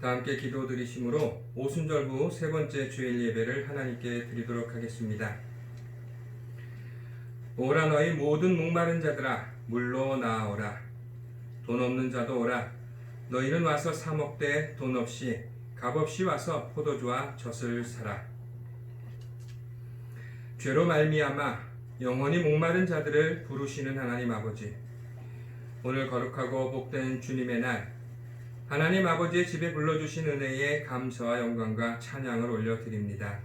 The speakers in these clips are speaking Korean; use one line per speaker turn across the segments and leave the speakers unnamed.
다 함께 기도 드리심으로 오순절 후 세 번째 주일 예배를 하나님께 드리도록 하겠습니다. 오라 너희 모든 목마른 자들아 물로 나아오라. 돈 없는 자도 오라. 너희는 와서 사 먹되 돈 없이 값없이 와서 포도주와 젖을 사라. 죄로 말미암아 영원히 목마른 자들을 부르시는 하나님 아버지, 오늘 거룩하고 복된 주님의 날 하나님 아버지의 집에 불러주신 은혜에 감사와 영광과 찬양을 올려드립니다.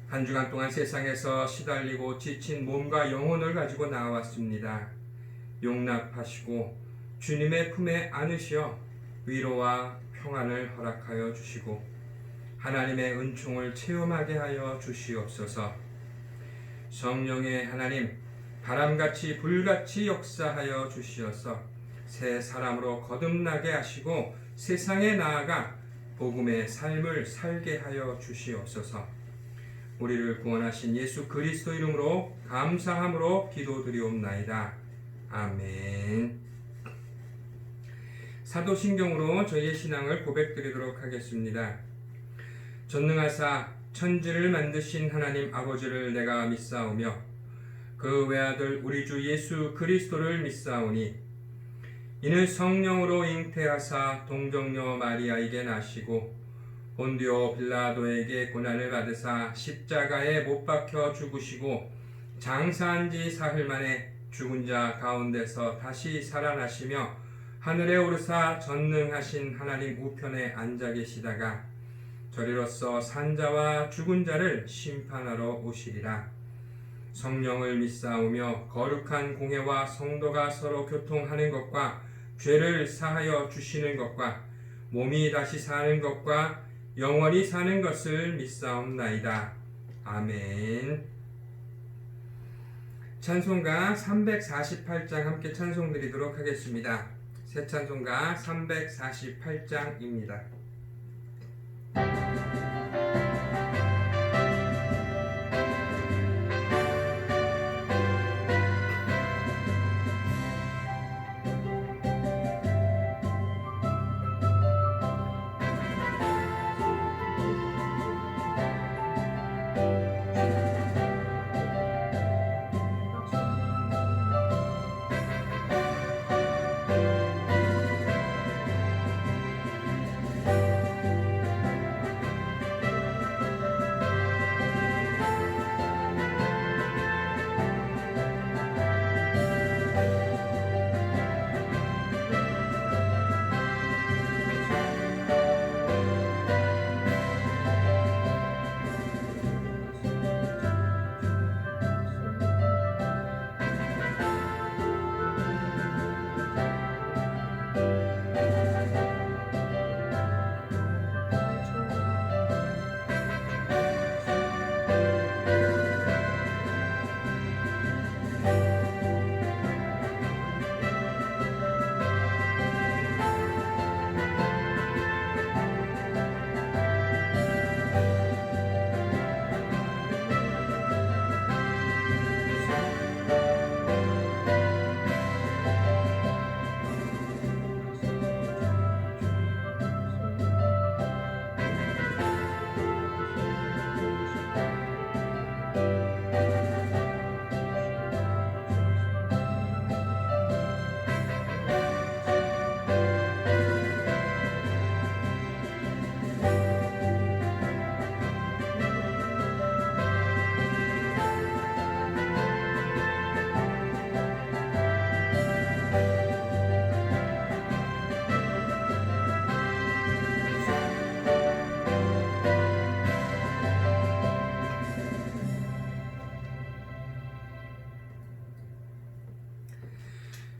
한 주간 동안 세상에서 시달리고 지친 몸과 영혼을 가지고 나왔습니다. 용납하시고 주님의 품에 안으시어 위로와 평안을 허락하여 주시고 하나님의 은총을 체험하게 하여 주시옵소서. 성령의 하나님, 바람같이 불같이 역사하여 주시어서 새 사람으로 거듭나게 하시고 세상에 나아가 복음의 삶을 살게 하여 주시옵소서. 우리를 구원하신 예수 그리스도 이름으로 감사함으로 기도드리옵나이다. 아멘. 사도신경으로 저희의 신앙을 고백드리도록 하겠습니다. 전능하사 천지를 만드신 하나님 아버지를 내가 믿사오며 그 외아들 우리 주 예수 그리스도를 믿사오니 이는 성령으로 잉태하사 동정녀 마리아에게 나시고 본디오 빌라도에게 고난을 받으사 십자가에 못 박혀 죽으시고 장사한 지 사흘 만에 죽은 자 가운데서 다시 살아나시며 하늘에 오르사 전능하신 하나님 우편에 앉아 계시다가 저리로서 산자와 죽은 자를 심판하러 오시리라. 성령을 믿사오며 거룩한 공회와 성도가 서로 교통하는 것과 죄를 사하여 주시는 것과 몸이 다시 사는 것과 영원히 사는 것을 믿사옵나이다. 아멘. 찬송가 348장 함께 찬송드리도록 하겠습니다. 새 찬송가 348장입니다.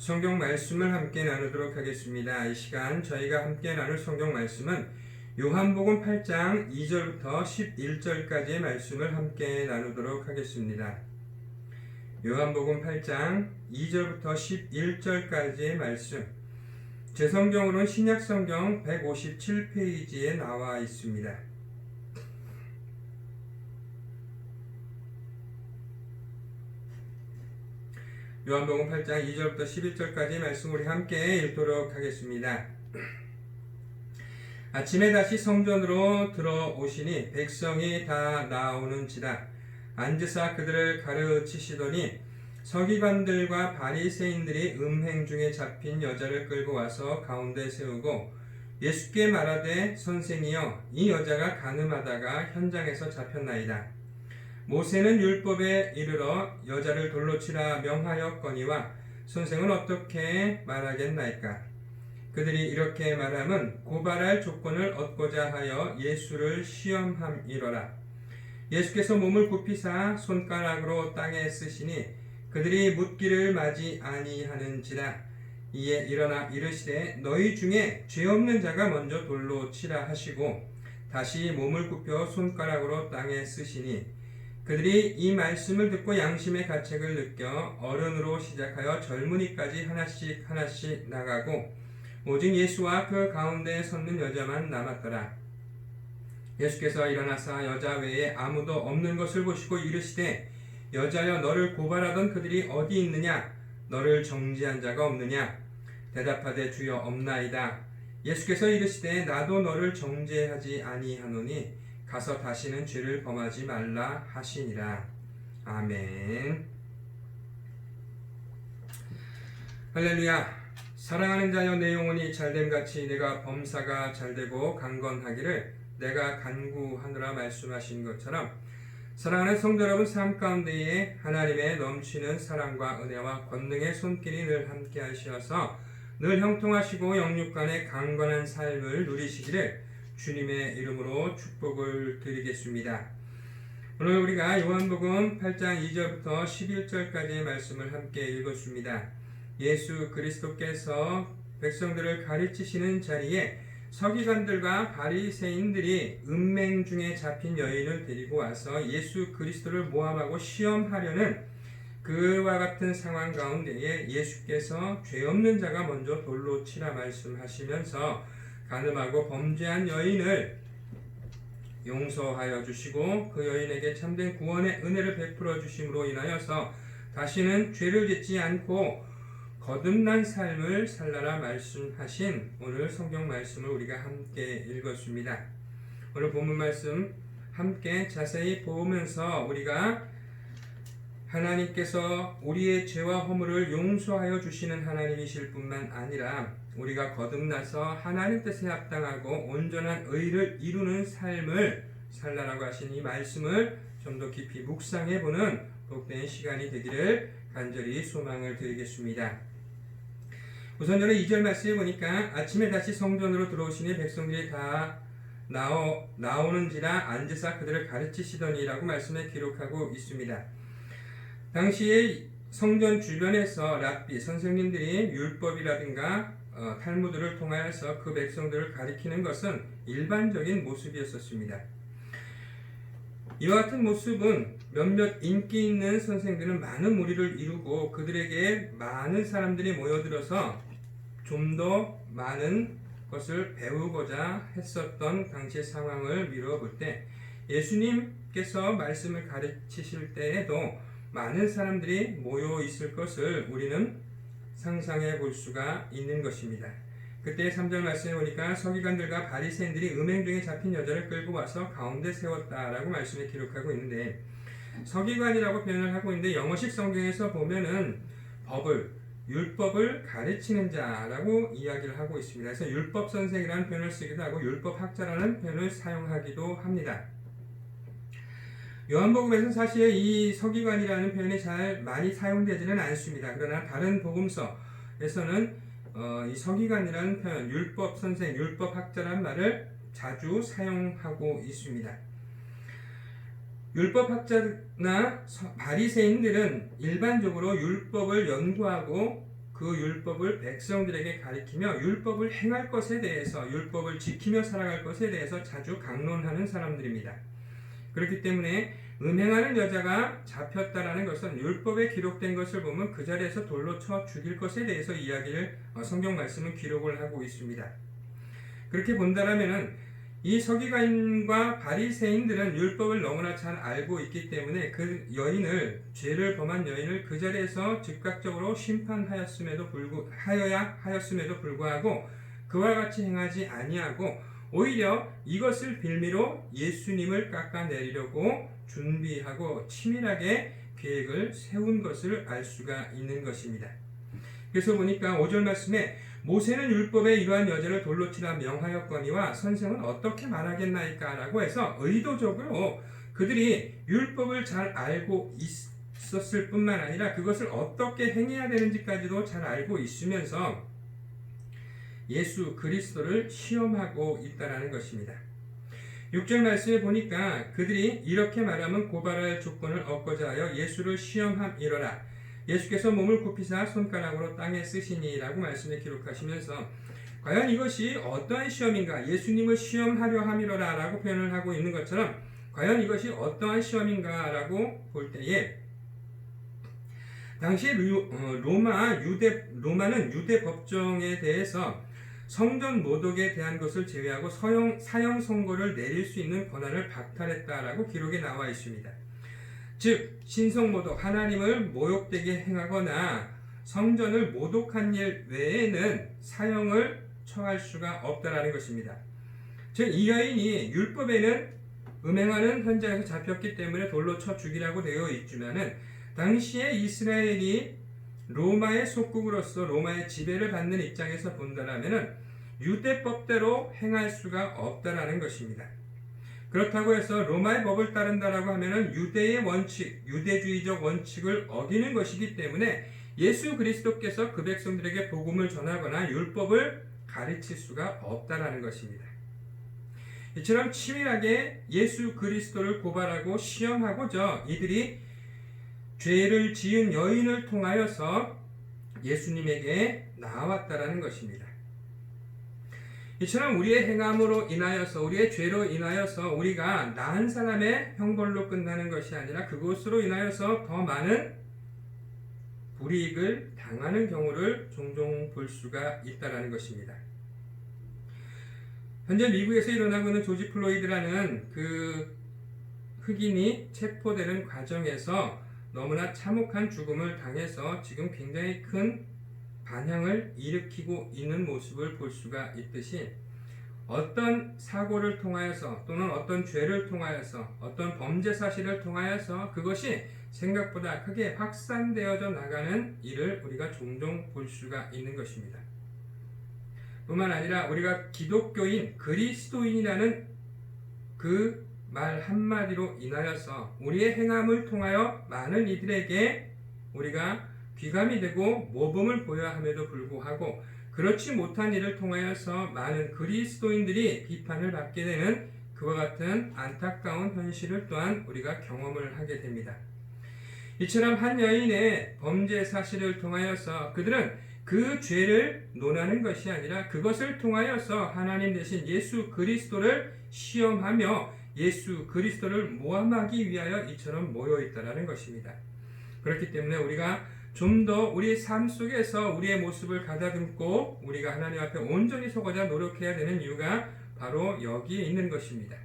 성경 말씀을 함께 나누도록 하겠습니다. 이 시간 저희가 함께 나눌 성경 말씀은 요한복음 8장 2절부터 11절까지의 말씀을 함께 나누도록 하겠습니다. 요한복음 8장 2절부터 11절까지의 말씀, 제 성경으로는 신약성경 157페이지에 나와 있습니다. 요한복음 8장 2절부터 11절까지 말씀 우리 함께 읽도록 하겠습니다. 아침에 다시 성전으로 들어오시니 백성이 다 나오는지라 앉으사 그들을 가르치시더니 서기관들과 바리새인들이 음행 중에 잡힌 여자를 끌고 와서 가운데 세우고 예수께 말하되 선생이여 이 여자가 간음하다가 현장에서 잡혔나이다. 모세는 율법에 이르러 여자를 돌로 치라 명하였거니와 선생은 어떻게 말하겠나이까? 그들이 이렇게 말함은 고발할 조건을 얻고자 하여 예수를 시험함이로라. 예수께서 몸을 굽히사 손가락으로 땅에 쓰시니 그들이 묻기를 마지 아니하는지라. 이에 일어나 이르시되 너희 중에 죄 없는 자가 먼저 돌로 치라 하시고 다시 몸을 굽혀 손가락으로 땅에 쓰시니 그들이 이 말씀을 듣고 양심의 가책을 느껴 어른으로 시작하여 젊은이까지 하나씩 나가고 오직 예수와 그 가운데 섰는 여자만 남았더라. 예수께서 일어나사 여자 외에 아무도 없는 것을 보시고 이르시되 여자여 너를 고발하던 그들이 어디 있느냐? 너를 정죄한 자가 없느냐? 대답하되 주여 없나이다. 예수께서 이르시되 나도 너를 정죄하지 아니하노니 가서 다시는 죄를 범하지 말라 하시니라. 아멘. 할렐루야. 사랑하는 자여 내 영혼이 잘됨같이 내가 범사가 잘되고 강건하기를 내가 간구하노라 말씀하신 것처럼 사랑하는 성도 여러분 삶 가운데에 하나님의 넘치는 사랑과 은혜와 권능의 손길이 늘 함께 하시어서 늘 형통하시고 영육 간의 강건한 삶을 누리시기를 주님의 이름으로 축복을 드리겠습니다. 오늘 우리가 요한복음 8장 2절부터 11절까지의 말씀을 함께 읽었습니다. 예수 그리스도께서 백성들을 가르치시는 자리에 서기관들과 바리새인들이 음행 중에 잡힌 여인을 데리고 와서 예수 그리스도를 모함하고 시험하려는 그와 같은 상황 가운데에 예수께서 죄 없는 자가 먼저 돌로 치라 말씀하시면서 간음하고 범죄한 여인을 용서하여 주시고 그 여인에게 참된 구원의 은혜를 베풀어 주심으로 인하여서 다시는 죄를 짓지 않고 거듭난 삶을 살라라 말씀하신 오늘 성경 말씀을 우리가 함께 읽었습니다. 오늘 본문 말씀 함께 자세히 보면서 우리가 하나님께서 우리의 죄와 허물을 용서하여 주시는 하나님이실 뿐만 아니라 우리가 거듭나서 하나님 뜻에 합당하고 온전한 의를 이루는 삶을 살라라고 하신 이 말씀을 좀 더 깊이 묵상해 보는 복된 시간이 되기를 간절히 소망을 드리겠습니다. 우선 저는 2절 말씀에 보니까 아침에 다시 성전으로 들어오시니 백성들이 다 나오는지라 앉으사 그들을 가르치시더니라고 말씀에 기록하고 있습니다. 당시에 성전 주변에서 랍비 선생님들이 율법이라든가 탈무드를 통하여서 그 백성들을 가리키는 것은 일반적인 모습이었습니다. 이와 같은 모습은 몇몇 인기 있는 선생들은 많은 무리를 이루고 그들에게 많은 사람들이 모여들어서 좀 더 많은 것을 배우고자 했었던 당시의 상황을 미루어 때 예수님께서 말씀을 가르치실 때에도 많은 사람들이 모여 있을 것을 우리는 상상해 볼 수가 있는 것입니다. 그때 3절 말씀에 보니까 서기관들과 바리새인들이 음행 중에 잡힌 여자를 끌고 와서 가운데 세웠다라고 말씀에 기록하고 있는데 서기관이라고 표현을 하고 있는데 영어식 성경에서 보면은 율법을 가르치는 자라고 이야기를 하고 있습니다. 그래서 율법 선생이라는 표현을 쓰기도 하고 율법 학자라는 표현을 사용하기도 합니다. 요한복음에서는 사실 이 서기관이라는 표현이 잘 많이 사용되지는 않습니다. 그러나 다른 복음서에서는 이 서기관이라는 표현, 율법 선생, 율법 학자라는 말을 자주 사용하고 있습니다. 율법 학자나 바리새인들은 일반적으로 율법을 연구하고 그 율법을 백성들에게 가리키며 율법을 행할 것에 대해서, 율법을 지키며 살아갈 것에 대해서 자주 강론하는 사람들입니다. 그렇기 때문에 음행하는 여자가 잡혔다라는 것은 율법에 기록된 것을 보면 그 자리에서 돌로 쳐 죽일 것에 대해서 이야기를 성경 말씀은 기록을 하고 있습니다. 그렇게 본다라면은 이 서기관과 바리새인들은 율법을 너무나 잘 알고 있기 때문에 그 여인을, 죄를 범한 여인을 그 자리에서 즉각적으로 심판하였음에도 불구하고 그와 같이 행하지 아니하고 오히려 이것을 빌미로 예수님을 깎아내리려고 준비하고 치밀하게 계획을 세운 것을 알 수가 있는 것입니다. 그래서 보니까 5절 말씀에 모세는 율법에 이러한 여자를 돌로 치라 명하였거니와 선생은 어떻게 말하겠나이까 라고 해서 의도적으로 그들이 율법을 잘 알고 있었을 뿐만 아니라 그것을 어떻게 행해야 되는지까지도 잘 알고 있으면서 예수 그리스도를 시험하고 있다는 것입니다. 6절 말씀에 보니까 그들이 이렇게 말하면 고발할 조건을 얻고자 하여 예수를 시험함이러라. 예수께서 몸을 굽히사 손가락으로 땅에 쓰시니 라고 말씀에 기록하시면서 과연 이것이 어떠한 시험인가, 예수님을 시험하려 함이러라 라고 표현을 하고 있는 것처럼 과연 이것이 어떠한 시험인가 라고 볼 때에 당시 로마는 유대 법정에 대해서 성전 모독에 대한 것을 제외하고 사형 선고를 내릴 수 있는 권한을 박탈했다라고 기록에 나와 있습니다. 즉 신성 모독, 하나님을 모욕되게 행하거나 성전을 모독한 일 외에는 사형을 처할 수가 없다라는 것입니다. 즉 이 여인이 율법에는 음행하는 현장에서 잡혔기 때문에 돌로 쳐 죽이라고 되어 있지만은 당시에 이스라엘이 로마의 속국으로서 로마의 지배를 받는 입장에서 본다라면은 유대법대로 행할 수가 없다라는 것입니다. 그렇다고 해서 로마의 법을 따른다라고 하면은 유대의 원칙, 유대주의적 원칙을 어기는 것이기 때문에 예수 그리스도께서 그 백성들에게 복음을 전하거나 율법을 가르칠 수가 없다라는 것입니다. 이처럼 치밀하게 예수 그리스도를 고발하고 시험하고자 이들이 죄를 지은 여인을 통하여서 예수님에게 나왔다라는 것입니다. 이처럼 우리의 행함으로 인하여서 우리의 죄로 인하여서 우리가 나한 사람의 형벌로 끝나는 것이 아니라 그것으로 인하여서 더 많은 불이익을 당하는 경우를 종종 볼 수가 있다는 것입니다. 현재 미국에서 일어나고 있는 조지 플로이드라는 그 흑인이 체포되는 과정에서 너무나 참혹한 죽음을 당해서 지금 굉장히 큰 반향을 일으키고 있는 모습을 볼 수가 있듯이 어떤 사고를 통하여서 또는 어떤 죄를 통하여서 어떤 범죄 사실을 통하여서 그것이 생각보다 크게 확산되어져 나가는 일을 우리가 종종 볼 수가 있는 것입니다. 뿐만 아니라 우리가 기독교인, 그리스도인이라는 그 말 한마디로 인하여서 우리의 행함을 통하여 많은 이들에게 우리가 귀감이 되고 모범을 보여야 함에도 불구하고 그렇지 못한 일을 통하여서 많은 그리스도인들이 비판을 받게 되는 그와 같은 안타까운 현실을 또한 우리가 경험을 하게 됩니다. 이처럼 한 여인의 범죄 사실을 통하여서 그들은 그 죄를 논하는 것이 아니라 그것을 통하여서 하나님 대신 예수 그리스도를 시험하며 예수 그리스도를 모함하기 위하여 이처럼 모여 있다라는 것입니다. 그렇기 때문에 우리가 좀 더 우리 삶 속에서 우리의 모습을 가다듬고 우리가 하나님 앞에 온전히 서고자 노력해야 되는 이유가 바로 여기에 있는 것입니다.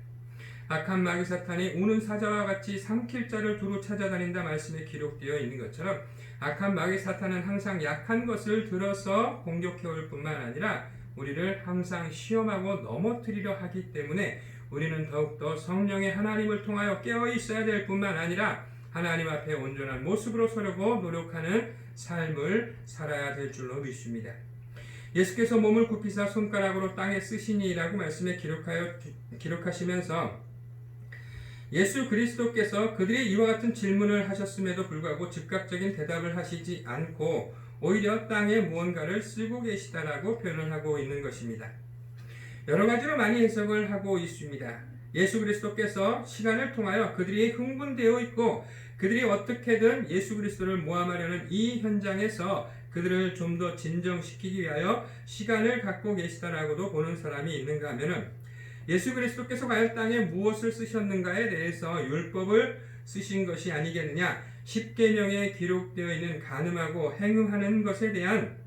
악한 마귀 사탄이 우는 사자와 같이 삼킬 자를 두루 찾아다닌다 말씀에 기록되어 있는 것처럼 악한 마귀 사탄은 항상 약한 것을 들어서 공격해올 뿐만 아니라 우리를 항상 시험하고 넘어뜨리려 하기 때문에 우리는 더욱더 성령의 하나님을 통하여 깨어 있어야 될 뿐만 아니라 하나님 앞에 온전한 모습으로 서려고 노력하는 삶을 살아야 될 줄로 믿습니다. 예수께서 몸을 굽히사 손가락으로 땅에 쓰시니라고 말씀에 기록하시면서 예수 그리스도께서 그들이 이와 같은 질문을 하셨음에도 불구하고 즉각적인 대답을 하시지 않고 오히려 땅에 무언가를 쓰고 계시다라고 표현을 하고 있는 것입니다. 여러 가지로 많이 해석을 하고 있습니다. 예수 그리스도께서 시간을 통하여 그들이 흥분되어 있고 그들이 어떻게든 예수 그리스도를 모함하려는 이 현장에서 그들을 좀 더 진정시키기 위하여 시간을 갖고 계시다라고도 보는 사람이 있는가 하면은 예수 그리스도께서 과연 땅에 무엇을 쓰셨는가에 대해서 율법을 쓰신 것이 아니겠느냐, 십계명에 기록되어 있는 간음하고 행음하는 것에 대한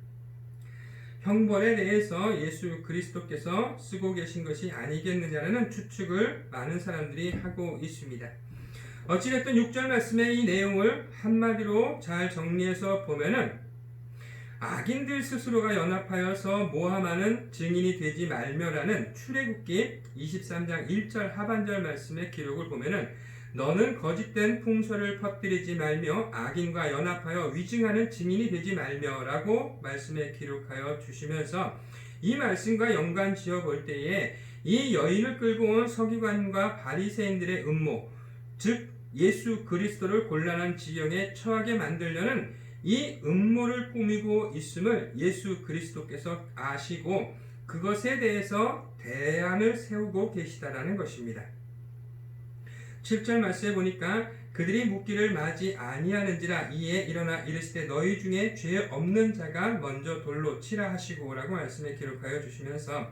형벌에 대해서 예수 그리스도께서 쓰고 계신 것이 아니겠느냐라는 추측을 많은 사람들이 하고 있습니다. 어찌됐든 6절 말씀의 이 내용을 한마디로 잘 정리해서 보면은 악인들 스스로가 연합하여서 모함하는 증인이 되지 말며라는 출애굽기 23장 1절 하반절 말씀의 기록을 보면은 너는 거짓된 풍설을 퍼뜨리지 말며 악인과 연합하여 위증하는 증인이 되지 말며라고 말씀에 기록하여 주시면서 이 말씀과 연관 지어 볼 때에 이 여인을 끌고 온 서기관과 바리새인들의 음모, 즉 예수 그리스도를 곤란한 지경에 처하게 만들려는 이 음모를 꾸미고 있음을 예수 그리스도께서 아시고 그것에 대해서 대안을 세우고 계시다라는 것입니다. 7절 말씀에 보니까 그들이 묻기를 마지 아니하는지라 이에 일어나 이르시되 너희 중에 죄 없는 자가 먼저 돌로 치라 하시고 라고 말씀에 기록하여 주시면서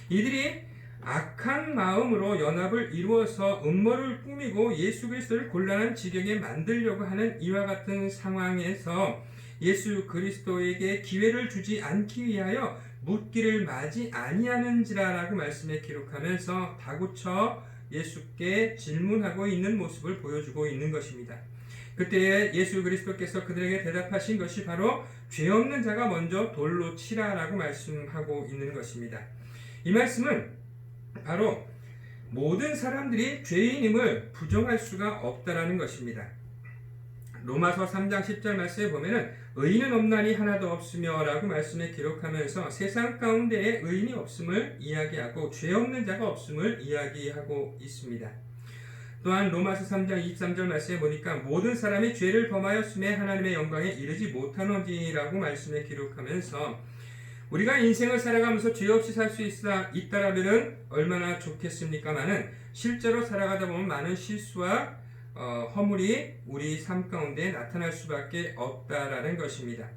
이들이 악한 마음으로 연합을 이루어서 음모를 꾸미고 예수 그리스도를 곤란한 지경에 만들려고 하는 이와 같은 상황에서 예수 그리스도에게 기회를 주지 않기 위하여 묻기를 마지 아니하는지라 라고 말씀에 기록하면서 다구쳐 예수께 질문하고 있는 모습을 보여주고 있는 것입니다. 그때 예수 그리스도께서 그들에게 대답하신 것이 바로 죄 없는 자가 먼저 돌로 치라 라고 말씀하고 있는 것입니다. 이 말씀은 바로 모든 사람들이 죄인임을 부정할 수가 없다라는 것입니다. 로마서 3장 10절 말씀에 보면은 의인은 없나니 하나도 없으며 라고 말씀에 기록하면서 세상 가운데에 의인이 없음을 이야기하고 죄 없는 자가 없음을 이야기하고 있습니다. 또한 로마서 3장 23절 말씀에 보니까 모든 사람이 죄를 범하였음에 하나님의 영광에 이르지 못하노니라고 말씀에 기록하면서 우리가 인생을 살아가면서 죄 없이 살 수 있다라면 얼마나 좋겠습니까마는 실제로 살아가다 보면 많은 실수와 허물이 우리 삶 가운데 나타날 수밖에 없다라는 것입니다.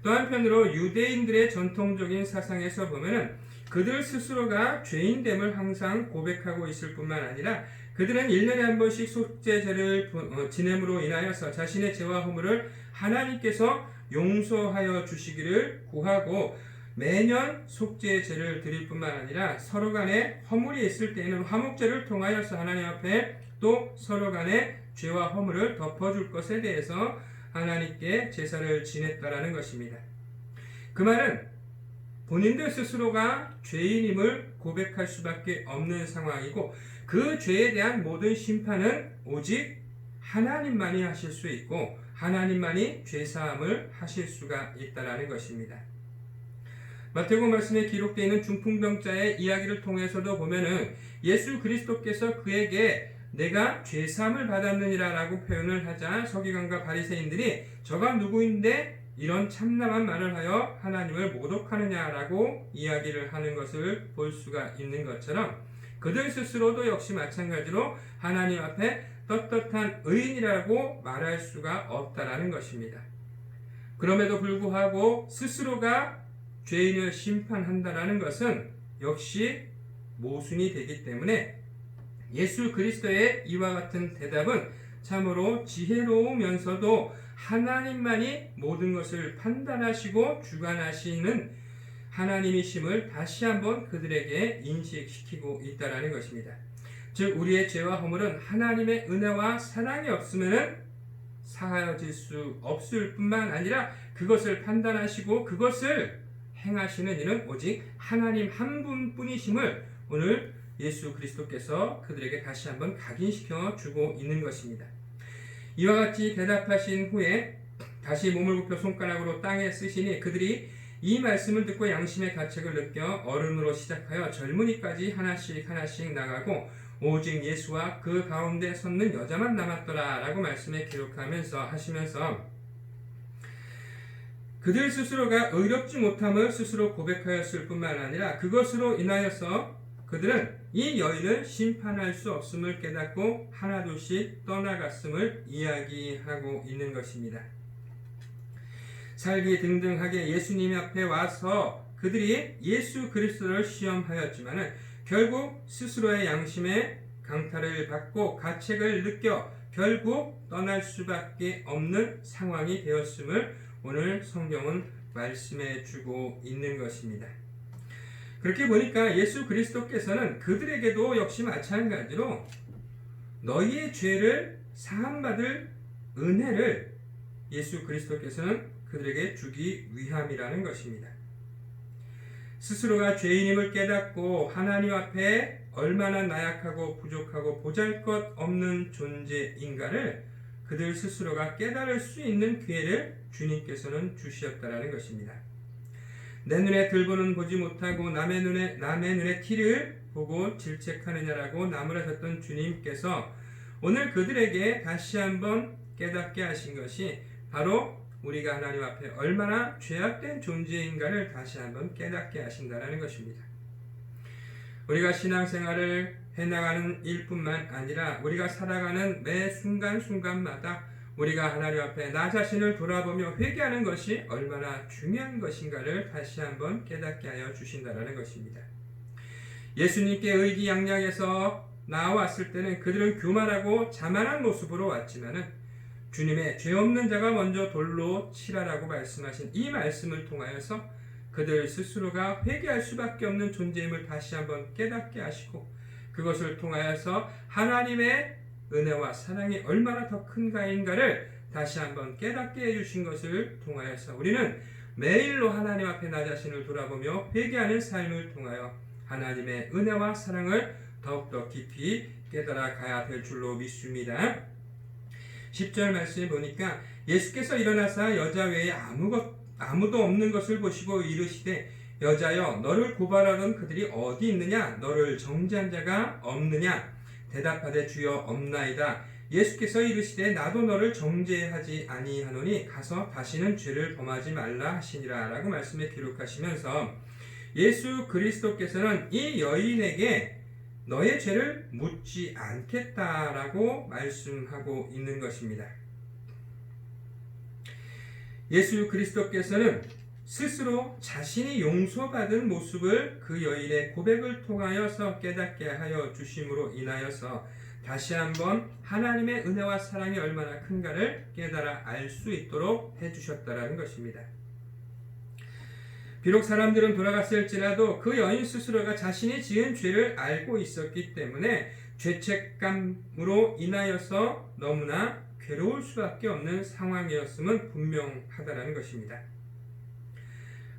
또 한편으로 유대인들의 전통적인 사상에서 보면은 그들 스스로가 죄인됨을 항상 고백하고 있을 뿐만 아니라 그들은 1년에 한 번씩 속죄제를 지냄으로 인하여서 자신의 죄와 허물을 하나님께서 용서하여 주시기를 구하고 매년 속죄제를 드릴 뿐만 아니라 서로 간에 허물이 있을 때에는 화목제를 통하여서 하나님 앞에 또 서로 간에 죄와 허물을 덮어줄 것에 대해서 하나님께 제사를 지냈다라는 것입니다. 그 말은 본인들 스스로가 죄인임을 고백할 수밖에 없는 상황이고 그 죄에 대한 모든 심판은 오직 하나님만이 하실 수 있고 하나님만이 죄사함을 하실 수가 있다라는 것입니다. 마태복음 말씀에 기록되어 있는 중풍병자의 이야기를 통해서도 보면은 예수 그리스도께서 그에게 내가 죄사함을 받았느니라 라고 표현을 하자 서기관과 바리새인들이 저가 누구인데 이런 참남한 말을 하여 하나님을 모독하느냐라고 이야기를 하는 것을 볼 수가 있는 것처럼 그들 스스로도 역시 마찬가지로 하나님 앞에 떳떳한 의인이라고 말할 수가 없다라는 것입니다. 그럼에도 불구하고 스스로가 죄인을 심판한다라는 것은 역시 모순이 되기 때문에 예수 그리스도의 이와 같은 대답은 참으로 지혜로우면서도 하나님만이 모든 것을 판단하시고 주관하시는 하나님이심을 다시 한번 그들에게 인식시키고 있다라는 것입니다. 즉 우리의 죄와 허물은 하나님의 은혜와 사랑이 없으면 사하여질 수 없을 뿐만 아니라 그것을 판단하시고 그것을 행하시는 이는 오직 하나님 한 분뿐이심을 오늘 예수 그리스도께서 그들에게 다시 한번 각인시켜 주고 있는 것입니다. 이와 같이 대답하신 후에 다시 몸을 굽혀 손가락으로 땅에 쓰시니 그들이 이 말씀을 듣고 양심의 가책을 느껴 어른으로 시작하여 젊은이까지 하나씩 나가고 오직 예수와 그 가운데 섰는 여자만 남았더라 라고 말씀에 기록하면서 하시면서 그들 스스로가 의롭지 못함을 스스로 고백하였을 뿐만 아니라 그것으로 인하여서 그들은 이 여인을 심판할 수 없음을 깨닫고 하나둘씩 떠나갔음을 이야기하고 있는 것입니다. 살기 등등하게 예수님 앞에 와서 그들이 예수 그리스도를 시험하였지만 결국 스스로의 양심에 강탈을 받고 가책을 느껴 결국 떠날 수밖에 없는 상황이 되었음을 오늘 성경은 말씀해 주고 있는 것입니다. 그렇게 보니까 예수 그리스도께서는 그들에게도 역시 마찬가지로 너희의 죄를 사함받을 은혜를 예수 그리스도께서는 그들에게 주기 위함이라는 것입니다. 스스로가 죄인임을 깨닫고 하나님 앞에 얼마나 나약하고 부족하고 보잘것없는 존재인가를 그들 스스로가 깨달을 수 있는 기회를 주님께서는 주셨다라는 것입니다. 내 눈에 들보는 보지 못하고 남의 눈에 티를 보고 질책하느냐라고 나무라셨던 주님께서 오늘 그들에게 다시 한번 깨닫게 하신 것이 바로 우리가 하나님 앞에 얼마나 죄악된 존재인가를 다시 한번 깨닫게 하신다는 것입니다. 우리가 신앙생활을 해나가는 일뿐만 아니라 우리가 살아가는 매 순간순간마다 우리가 하나님 앞에 나 자신을 돌아보며 회개하는 것이 얼마나 중요한 것인가를 다시 한번 깨닫게 하여 주신다는 것입니다. 예수님께 의기양양해서 나왔을 때는 그들은 교만하고 자만한 모습으로 왔지만은 주님의 죄 없는 자가 먼저 돌로 치라라고 말씀하신 이 말씀을 통하여서 그들 스스로가 회개할 수밖에 없는 존재임을 다시 한번 깨닫게 하시고 그것을 통하여서 하나님의 은혜와 사랑이 얼마나 더 큰가인가를 다시 한번 깨닫게 해주신 것을 통하여서 우리는 매일로 하나님 앞에 나 자신을 돌아보며 회개하는 삶을 통하여 하나님의 은혜와 사랑을 더욱더 깊이 깨달아 가야 될 줄로 믿습니다. 10절 말씀에 보니까 예수께서 일어나사 여자 외에 아무도 없는 것을 보시고 이르시되 여자여 너를 고발하던 그들이 어디 있느냐 너를 정죄한 자가 없느냐 대답하되 주여 없나이다. 예수께서 이르시되 나도 너를 정죄하지 아니하노니 가서 다시는 죄를 범하지 말라 하시니라 라고 말씀에 기록하시면서 예수 그리스도께서는 이 여인에게 너의 죄를 묻지 않겠다라고 말씀하고 있는 것입니다. 예수 그리스도께서는 스스로 자신이 용서받은 모습을 그 여인의 고백을 통하여서 깨닫게 하여 주심으로 인하여서 다시 한번 하나님의 은혜와 사랑이 얼마나 큰가를 깨달아 알 수 있도록 해주셨다라는 것입니다. 비록 사람들은 돌아갔을지라도 그 여인 스스로가 자신이 지은 죄를 알고 있었기 때문에 죄책감으로 인하여서 너무나 괴로울 수밖에 없는 상황이었음은 분명하다는 것입니다.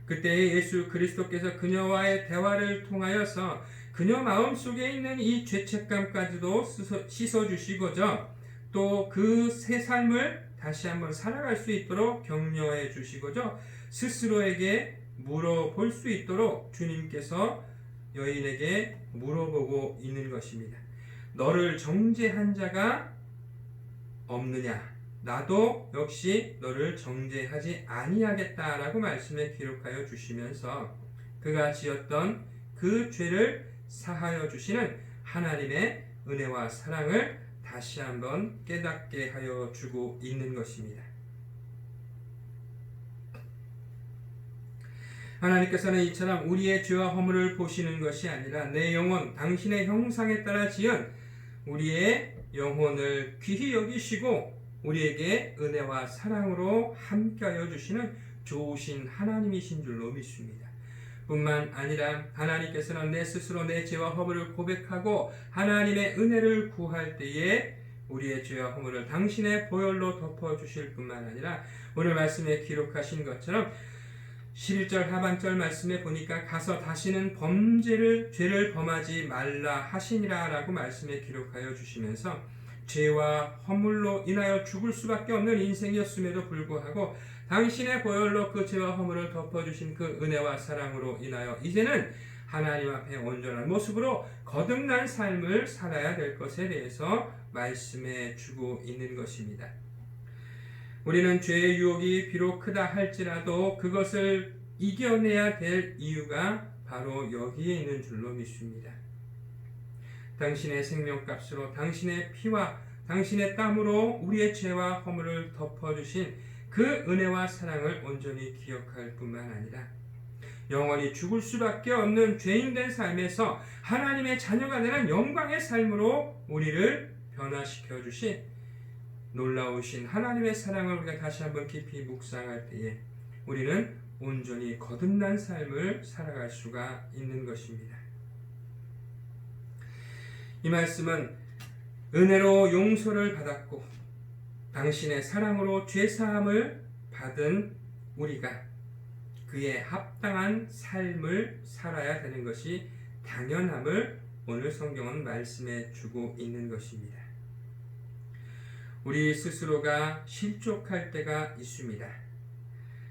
그때 예수 그리스도께서 그녀와의 대화를 통하여서 그녀 마음속에 있는 이 죄책감까지도 씻어주시고자 또 그 새 삶을 다시 한번 살아갈 수 있도록 격려해 주시고자 스스로에게 물어볼 수 있도록 주님께서 여인에게 물어보고 있는 것입니다. 너를 정죄한 자가 없느냐? 나도 역시 너를 정죄하지 아니하겠다라고 말씀에 기록하여 주시면서 그가 지었던 그 죄를 사하여 주시는 하나님의 은혜와 사랑을 다시 한번 깨닫게 하여 주고 있는 것입니다. 하나님께서는 이처럼 우리의 죄와 허물을 보시는 것이 아니라 내 영혼, 당신의 형상에 따라 지은 우리의 영혼을 귀히 여기시고 우리에게 은혜와 사랑으로 함께하여 주시는 좋으신 하나님이신 줄로 믿습니다. 뿐만 아니라 하나님께서는 내 스스로 내 죄와 허물을 고백하고 하나님의 은혜를 구할 때에 우리의 죄와 허물을 당신의 보혈로 덮어주실 뿐만 아니라 오늘 말씀에 기록하신 것처럼 11절 하반절 말씀에 보니까 가서 다시는 죄를 범하지 말라 하시니라 라고 말씀에 기록하여 주시면서 죄와 허물로 인하여 죽을 수밖에 없는 인생이었음에도 불구하고 당신의 보혈로 그 죄와 허물을 덮어주신 그 은혜와 사랑으로 인하여 이제는 하나님 앞에 온전한 모습으로 거듭난 삶을 살아야 될 것에 대해서 말씀해 주고 있는 것입니다. 우리는 죄의 유혹이 비록 크다 할지라도 그것을 이겨내야 될 이유가 바로 여기에 있는 줄로 믿습니다. 당신의 생명값으로 당신의 피와 당신의 땀으로 우리의 죄와 허물을 덮어주신 그 은혜와 사랑을 온전히 기억할 뿐만 아니라 영원히 죽을 수밖에 없는 죄인된 삶에서 하나님의 자녀가 되는 영광의 삶으로 우리를 변화시켜 주신 놀라우신 하나님의 사랑을 우리가 다시 한번 깊이 묵상할 때에 우리는 온전히 거듭난 삶을 살아갈 수가 있는 것입니다. 이 말씀은 은혜로 용서를 받았고 당신의 사랑으로 죄사함을 받은 우리가 그에 합당한 삶을 살아야 되는 것이 당연함을 오늘 성경은 말씀해 주고 있는 것입니다. 우리 스스로가 실족할 때가 있습니다.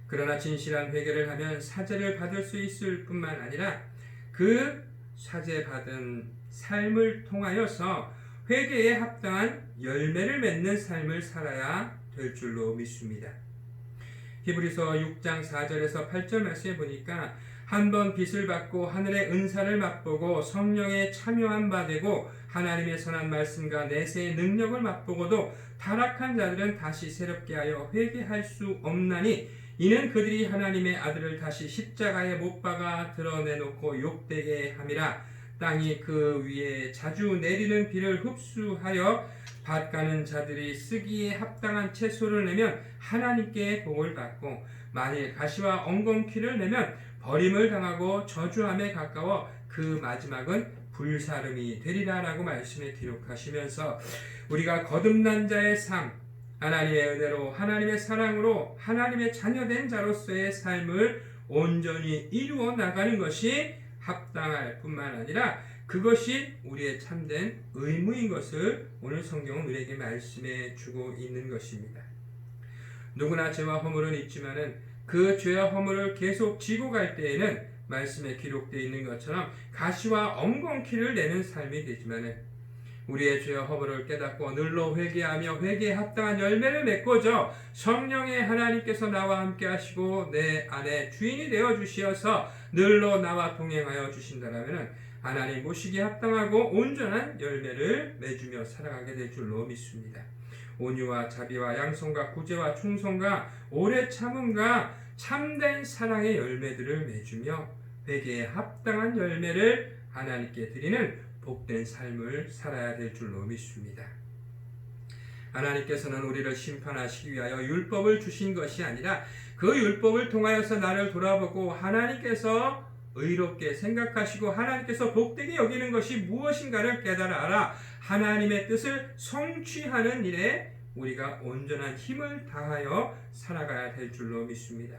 그러나 진실한 회개를 하면 사죄를 받을 수 있을 뿐만 아니라 그 사죄받은 삶을 통하여서 회개에 합당한 열매를 맺는 삶을 살아야 될 줄로 믿습니다. 히브리서 6장 4절에서 8절 말씀에 보니까 한번 빚을 받고 하늘의 은사를 맛보고 성령에 참여한 바 되고 하나님의 선한 말씀과 내세의 능력을 맛보고도 타락한 자들은 다시 새롭게 하여 회개할 수 없나니 이는 그들이 하나님의 아들을 다시 십자가에 못 박아 드러내놓고 욕되게 함이라. 땅이 그 위에 자주 내리는 비를 흡수하여 밭가는 자들이 쓰기에 합당한 채소를 내면 하나님께 복을 받고 만일 가시와 엉겅퀴를 내면 버림을 당하고 저주함에 가까워 그 마지막은 불사름이 되리라 라고 말씀에 기록하시면서 우리가 거듭난 자의 삶, 하나님의 은혜로 하나님의 사랑으로 하나님의 자녀된 자로서의 삶을 온전히 이루어 나가는 것이 합당할 뿐만 아니라 그것이 우리의 참된 의무인 것을 오늘 성경은 우리에게 말씀해 주고 있는 것입니다. 누구나 죄와 허물은 있지만은 그 죄와 허물을 계속 지고 갈 때에는 말씀에 기록되어 있는 것처럼 가시와 엉겅퀴를 내는 삶이 되지만은 우리의 죄와 허물을 깨닫고 늘로 회개하며 회개에 합당한 열매를 맺고자 성령의 하나님께서 나와 함께 하시고 내 안에 주인이 되어 주시어서 늘로 나와 동행하여 주신다라면 하나님 모시기에 합당하고 온전한 열매를 맺으며 살아가게 될 줄로 믿습니다. 온유와 자비와 양성과 구제와 충성과 오래 참음과 참된 사랑의 열매들을 맺으며 회개에 합당한 열매를 하나님께 드리는 복된 삶을 살아야 될 줄로 믿습니다. 하나님께서는 우리를 심판하시기 위하여 율법을 주신 것이 아니라 그 율법을 통하여서 나를 돌아보고 하나님께서 의롭게 생각하시고 하나님께서 복되게 여기는 것이 무엇인가를 깨달아 하나님의 뜻을 성취하는 일에 우리가 온전한 힘을 다하여 살아가야 될 줄로 믿습니다.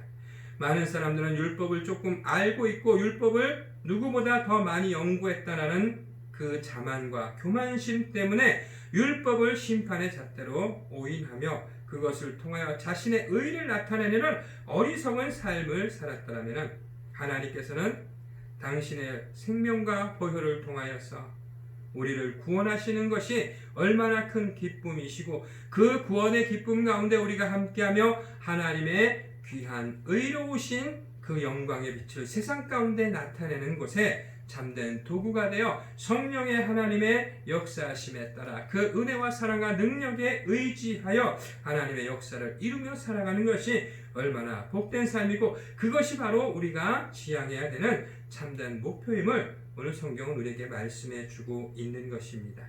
많은 사람들은 율법을 조금 알고 있고 율법을 누구보다 더 많이 연구했다는 그 자만과 교만심 때문에 율법을 심판의 잣대로 오인하며 그것을 통하여 자신의 의를 나타내는 어리석은 삶을 살았다면 하나님께서는 당신의 생명과 보혈을 통하여서 우리를 구원하시는 것이 얼마나 큰 기쁨이시고 그 구원의 기쁨 가운데 우리가 함께하며 하나님의 귀한 의로우신 그 영광의 빛을 세상 가운데 나타내는 곳에 참된 도구가 되어 성령의 하나님의 역사하심에 따라 그 은혜와 사랑과 능력에 의지하여 하나님의 역사를 이루며 살아가는 것이 얼마나 복된 삶이고 그것이 바로 우리가 지향해야 되는 참된 목표임을 오늘 성경은 우리에게 말씀해 주고 있는 것입니다.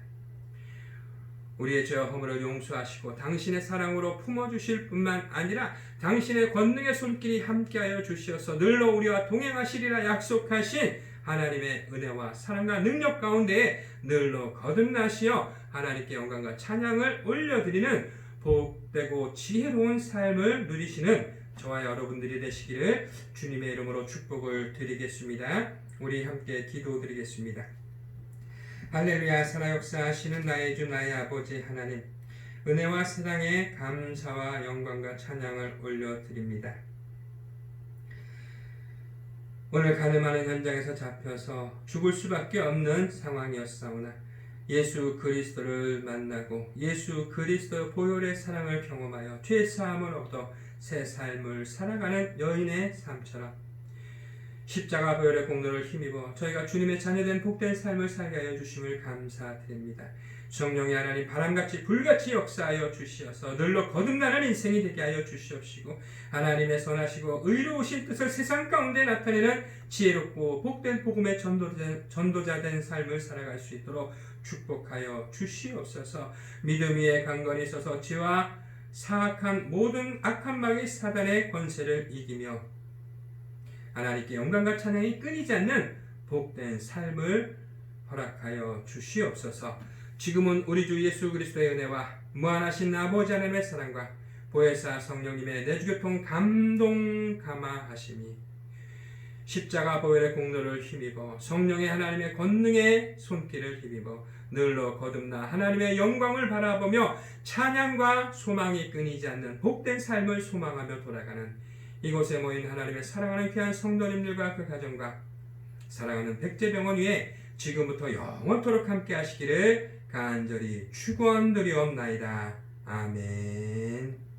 우리의 죄와 허물을 용서하시고 당신의 사랑으로 품어주실 뿐만 아니라 당신의 권능의 손길이 함께하여 주시어서 늘로 우리와 동행하시리라 약속하신 하나님의 은혜와 사랑과 능력 가운데 늘로 거듭나시어 하나님께 영광과 찬양을 올려드리는 복되고 지혜로운 삶을 누리시는 저와 여러분들이 되시기를 주님의 이름으로 축복을 드리겠습니다. 우리 함께 기도드리겠습니다. 할렐루야. 살아역사하시는 나의 주 나의 아버지 하나님, 은혜와 사랑에 감사와 영광과 찬양을 올려드립니다. 오늘 가늠하는 현장에서 잡혀서 죽을 수밖에 없는 상황이었사오나 예수 그리스도를 만나고 예수 그리스도의 보혈의 사랑을 경험하여 죄사함을 얻어 새 삶을 살아가는 여인의 삶처럼 십자가 보혈의 공로를 힘입어 저희가 주님의 자녀된 복된 삶을 살게 하여 주심을 감사드립니다. 성령의 하나님, 바람같이 불같이 역사하여 주시어서 늘로 거듭나는 인생이 되게 하여 주시옵시고 하나님의 선하시고 의로우신 뜻을 세상 가운데 나타내는 지혜롭고 복된 복음의 전도자 된 삶을 살아갈 수 있도록 축복하여 주시옵소서. 믿음 위에 강건히 서서 죄와 사악한 모든 악한 마귀 사단의 권세를 이기며 하나님께 영광과 찬양이 끊이지 않는 복된 삶을 허락하여 주시옵소서. 지금은 우리 주 예수 그리스도의 은혜와 무한하신 아버지 하나님의 사랑과 보혜사 성령님의 내주교통 감동 감화하심이 십자가 보혈의 공로를 힘입어 성령의 하나님의 권능의 손길을 힘입어 늘로 거듭나 하나님의 영광을 바라보며 찬양과 소망이 끊이지 않는 복된 삶을 소망하며 돌아가는 이곳에 모인 하나님의 사랑하는 귀한 성도님들과 그 가정과 사랑하는 백제병원 위에 지금부터 영원토록 함께 하시기를 간절히 축원드리옵나이다. 아멘.